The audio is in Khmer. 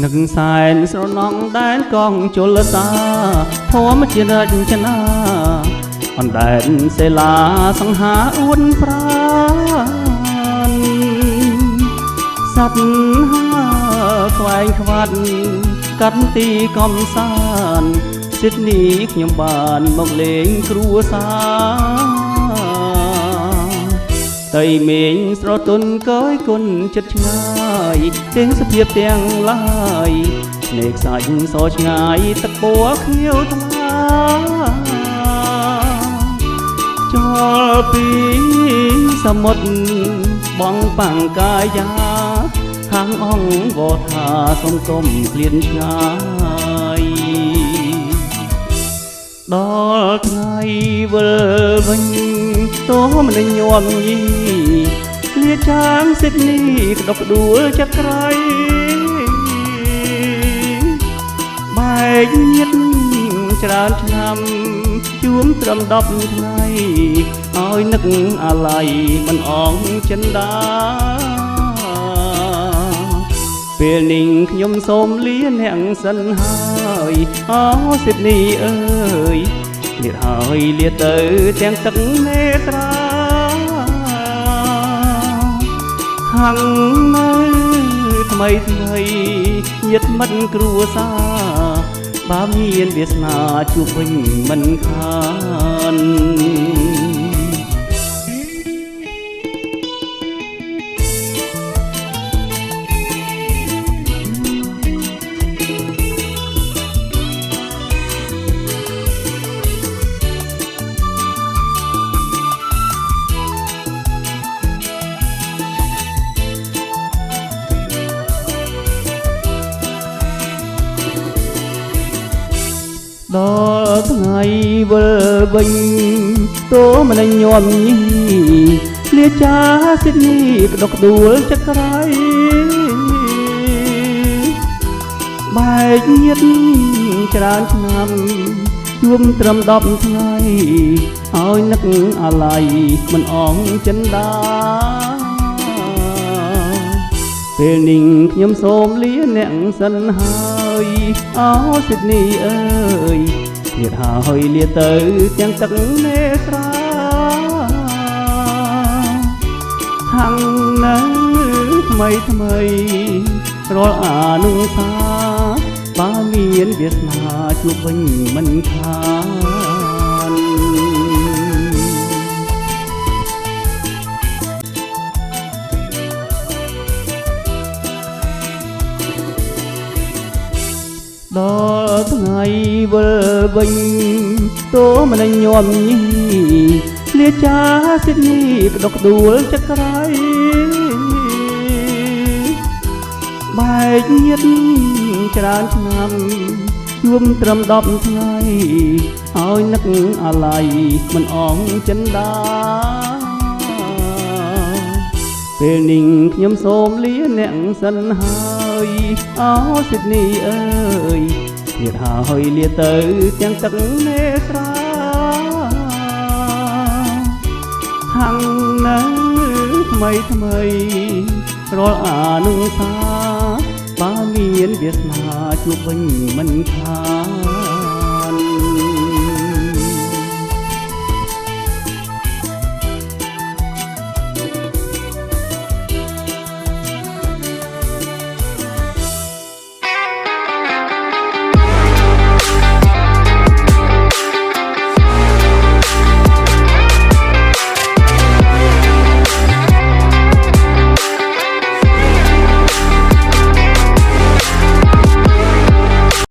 នឹកសែនស្រណងដែនកងជលសាធម្មជាតិរចនាអណ្ដែតសេលាសង្ហាអួនប្រានសត្វហាខ្វែងខ្វាត់កាត់ទីកំសាន្តសិទ្ធនេះខ្ញុំបានមកលេងគ្រួសារតៃមេងស្រទន់កយគុណចិត្តឆ្ងាយទាំងសភាពទាំងឡាយនេកសាច់សឆ្ងាយទឹកពណ៌ខៀវថ្លាចោលពីសមុទ្របងបាំងកាយាខាងអង្គវថាសុំទុំក្លៀនឆ្ងាយដល់ថ្ងៃវិលវិញតោមនឹងញោមញីលាចាងសិទ្ធនេះក្តុកដួលចក្រៃបែកញាតច្រើនឆ្នាំជួមត្រឹម10ថ្ងៃឲ្យនឹកអាល័យមិនអងចិនដាពេលនេះខ្ញុំសូមលាអ្នកសិនហើយអូសិទ្ធនេះអើយលាហើយលាទៅទាំងទឹកនេត្រាហាំងនៅថ្មីញាតិមិត្តគ្រួសារបើមានវាសនាជួបវិញមិនខានដល់ថ្ងៃវិលវិញតោមិនញោមញីលាចាសិទ្ធនេះក្តុកដួលចក្រៃបែកញាតច្រើនឆ្នាំជួមត្រឹម10ថ្ងៃឲ្យនឹកអាល័យមិនអងចិនដាពេលនេះខ្ញុំសូមលាអ្នកសិនហើយអូសិទ្ធនេះអើយលាហើយលាទៅទាំងទឹកនេត្រាហាំងនៅថ្មីរាល់អានុសាបើមានវាសនាជួបវិញមិនខានដល់ថ្ងៃវិលវិញតោមិនញោមញីលាចាសិទ្ធនេះក្តុកដួលចក្រៃបែកញាតច្រើនឆ្នាំជួមត្រឹម10ថ្ងៃឲ្យនឹកអាល័យមិនអងចិនដាពេលនេះខ្ញុំសូមលាអ្នកសិនហើយអូសិទ្ធនេះអើយលាហើយលាទៅទាំងទឹកនេត្រាហាំងនៅថ្មីរាល់អានុសាបើមានវាសនាជួបវិញមិនខាន